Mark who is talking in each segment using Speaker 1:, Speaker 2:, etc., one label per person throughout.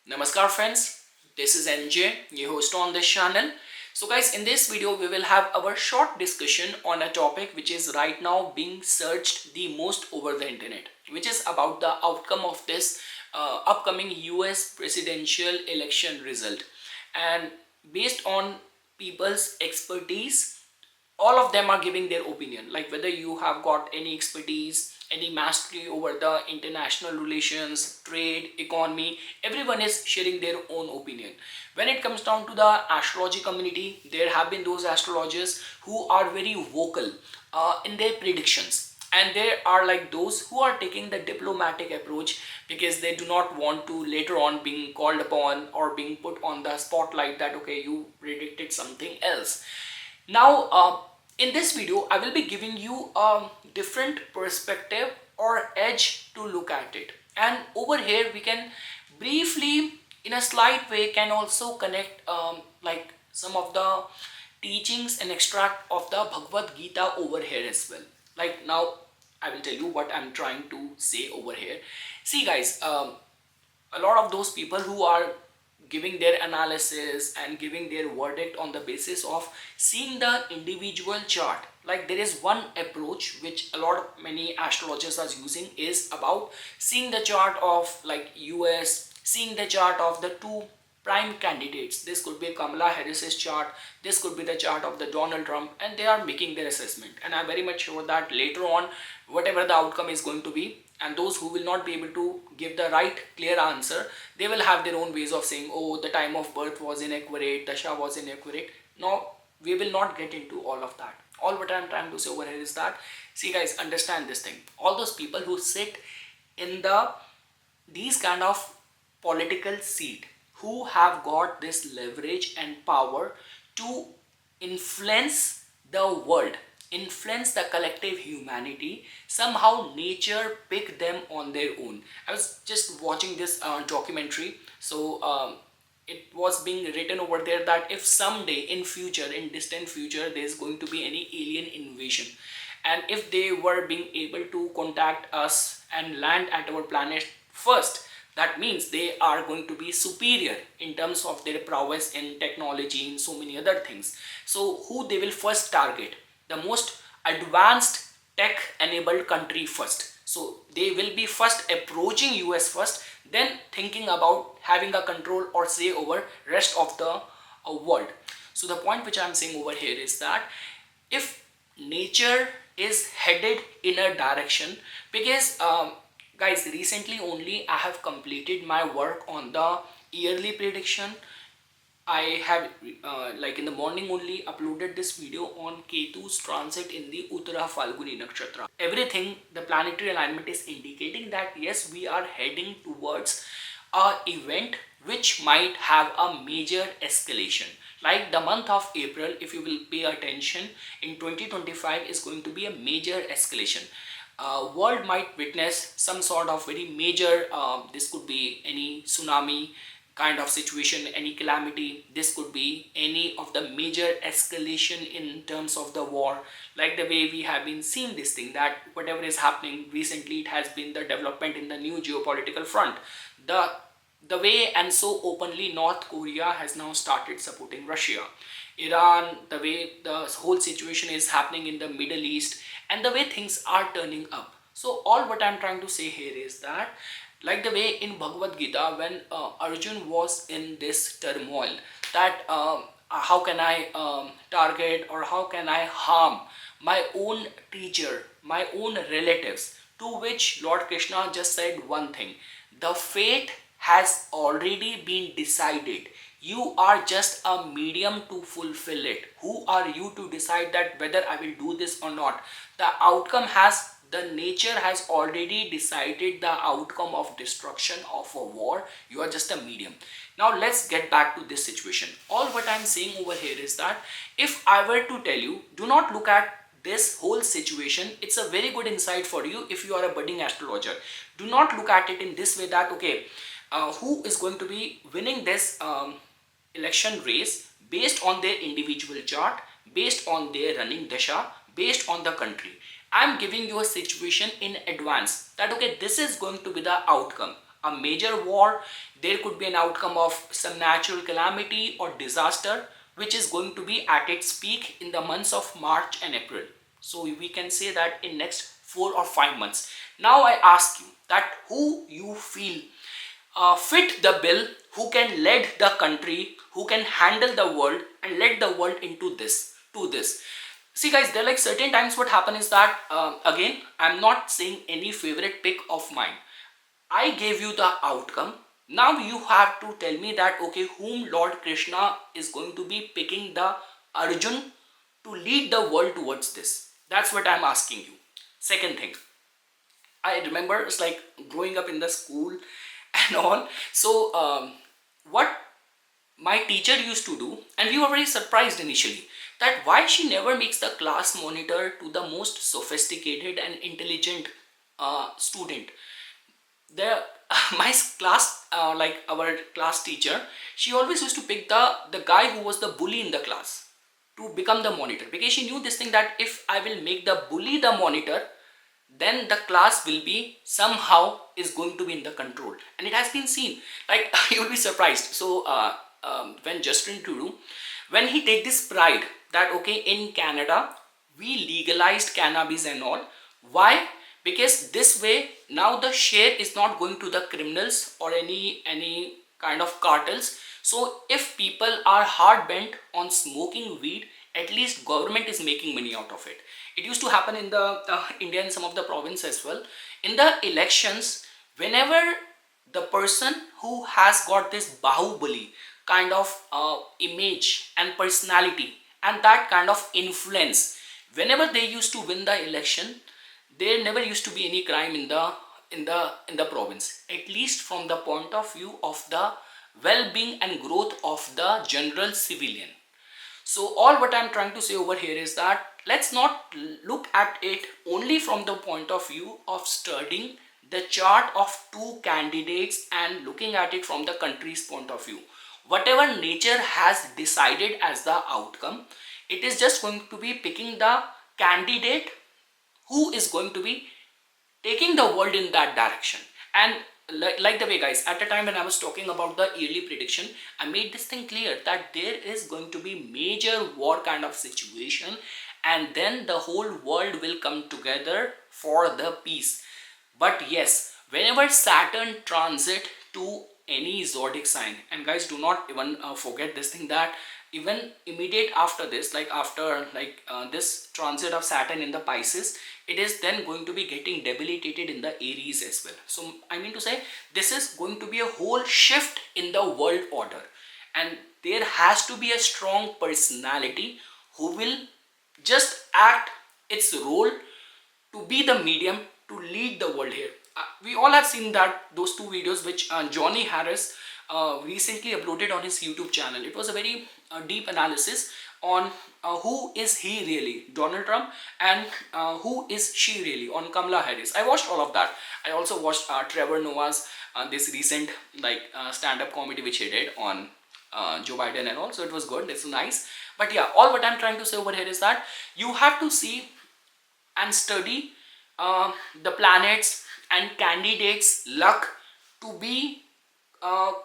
Speaker 1: Namaskar friends, this is NJ, your host on this channel. So guys, in this video we will have our short discussion on a topic which is right now being searched the most over the internet, which is about the outcome of this upcoming US presidential election result. And based on people's expertise, all of them are giving their opinion, like whether you have got any expertise, any mastery over the international relations, trade, economy, everyone is sharing their own opinion. When it comes down to the astrology community, there have been those astrologers who are very vocal in their predictions, and there are like those who are taking the diplomatic approach because they do not want to later on being called upon or being put on the spotlight that okay, you predicted something else. Now, in this video, I will be giving you a different perspective or edge to look at it. And over here, we can briefly, in a slight way, can also connect like some of the teachings and extract of the Bhagwad Gita over here as well. Like now, I will tell you what I'm trying to say over here. See, guys, a lot of those people who are giving their analysis and giving their verdict on the basis of seeing the individual chart, like there is one approach which a lot of many astrologers are using is about seeing the chart of like US, seeing the chart of the two prime candidates. This could be Kamala Harris's chart, this could be the chart of the Donald Trump, and they are making their assessment. And I'm very much sure that later on, whatever the outcome is going to be, and those who will not be able to give the right clear answer, they will have their own ways of saying, oh, the time of birth was inaccurate, dasha was inaccurate. No, we will not get into all of that. All what I'm trying to say over here is that, see guys, understand this thing. All those people who sit in these kind of political seat, who have got this leverage and power to influence the world, influence the collective humanity, somehow nature picked them on their own. I was just watching this documentary. So it was being written over there that if someday in future, in distant future, there's going to be any alien invasion, and if they were being able to contact us and land at our planet first, that means they are going to be superior in terms of their prowess in technology and so many other things. So who they will first target? The most advanced tech enabled country first. So they will be first approaching US first, then thinking about having a control or say over rest of the world. So the point which I'm saying over here is that if nature is headed in a direction, because guys, recently only I have completed my work on the yearly prediction. I have like in the morning only uploaded this video on Ketu's transit in the Uttara Falguni Nakshatra. Everything, the planetary alignment is indicating that yes, we are heading towards a event which might have a major escalation. Like the month of April, if you will pay attention, in 2025 is going to be a major escalation. World might witness some sort of very major, this could be any tsunami kind of situation, any calamity. This could be any of the major escalation in terms of the war, like the way we have been seeing this thing, that whatever is happening recently, it has been the development in the new geopolitical front. The way and so openly North Korea has now started supporting Russia, Iran, the way the whole situation is happening in the Middle East, and the way things are turning up. So all what I'm trying to say here is that, like the way in Bhagwad Gita, when Arjun was in this turmoil, that how can I target or how can I harm my own teacher, my own relatives, to which Lord Krishna just said one thing: the fate has already been decided. You are just a medium to fulfill it. Who are you to decide that whether I will do this or not? The outcome has, the nature has already decided the outcome of destruction of a war. You are just a medium. Now let's get back to this situation. All what I'm saying over here is that if I were to tell you, do not look at this whole situation, it's a very good insight for you if you are a budding astrologer. Do not look at it in this way that okay, who is going to be winning this election race based on their individual chart, based on their running dasha, based on the country. I'm giving you a situation in advance that okay, this is going to be the outcome. a major war, there could be an outcome of some natural calamity or disaster which is going to be at its peak in the months of March and April. So we can say that in next 4 or 5 months. Now I ask you that who you feel fit the bill, who can lead the country, who can handle the world and lead the world into this, to this. See guys, there are like certain times what happen is that, again, I'm not saying any favorite pick of mine. I gave you the outcome. Now you have to tell me that, okay, whom Lord Krishna is going to be picking the Arjun to lead the world towards this. That's what I'm asking you. Second thing, I remember it's like growing up in the school and all. So what my teacher used to do, and we were very surprised initially, that why she never makes the class monitor to the most sophisticated and intelligent student. The my class, like our class teacher, she always used to pick the guy who was the bully in the class to become the monitor, because she knew this thing that if I will make the bully the monitor, then the class will be somehow is going to be in the control. And it has been seen, like you will be surprised. So when Justin Trudeau, when he take this pride that, okay, in Canada we legalized cannabis and all. Why? Because this way now the share is not going to the criminals or any kind of cartels. So if people are hard bent on smoking weed, at least government is making money out of it. It used to happen in the India, in some of the province as well. In the elections, whenever the person who has got this bahubali kind of image and personality and that kind of influence, whenever they used to win the election, there never used to be any crime in the province, at least from the point of view of the well-being and growth of the general civilian. So all what I'm trying to say over here is that let's not look at it only from the point of view of studying the chart of two candidates and looking at it from the country's point of view. Whatever nature has decided as the outcome, it is just going to be picking the candidate who is going to be taking the world in that direction. And like the way guys, at the time when I was talking about the yearly prediction, I made this thing clear that there is going to be major war kind of situation, and then the whole world will come together for the peace. But yes, whenever Saturn transit to any zodiac sign, and guys, do not even forget this thing that even immediate after this, like after this transit of Saturn in the Pisces, it is then going to be getting debilitated in the Aries as well. So I mean to say, this is going to be a whole shift in the world order, and there has to be a strong personality who will just act its role to be the medium to lead the world here. We all have seen that those two videos which Johnny Harris recently uploaded on his YouTube channel. It was a very deep analysis on who is he really, Donald Trump, and who is she really, on Kamala Harris. I watched all of that. I also watched Trevor Noah's this recent stand-up comedy which he did on Joe Biden and all. So it was good. It's nice. But yeah, all what I'm trying to say over here is that you have to see and study the planets and candidates' luck to be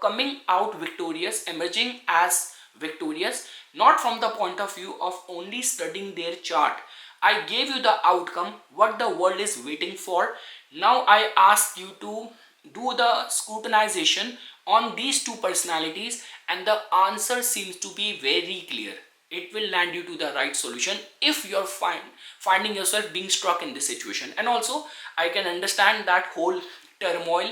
Speaker 1: coming out victorious, emerging as victorious, not from the point of view of only studying their chart. I gave you the outcome, what the world is waiting for. Now I ask you to do the scrutinization on these two personalities, and the answer seems to be very clear. It will land you to the right solution if you're finding yourself being stuck in this situation. And also I can understand that whole turmoil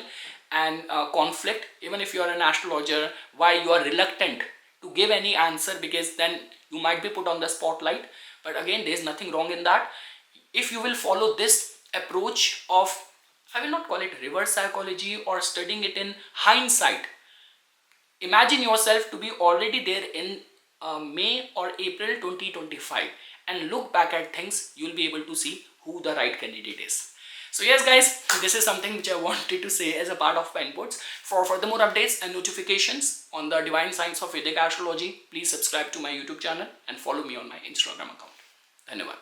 Speaker 1: and conflict, even if you are an astrologer, why you are reluctant to give any answer, because then you might be put on the spotlight. But again, there is nothing wrong in that. If you will follow this approach of, I will not call it reverse psychology or studying it in hindsight, imagine yourself to be already there in May or April 2025 and look back at things, you will be able to see who the right candidate is. So yes guys, this is something which I wanted to say as a part of my inputs. For further more updates and notifications on the divine science of Vedic astrology, please subscribe to my YouTube channel and follow me on my Instagram account. Dhanyavad.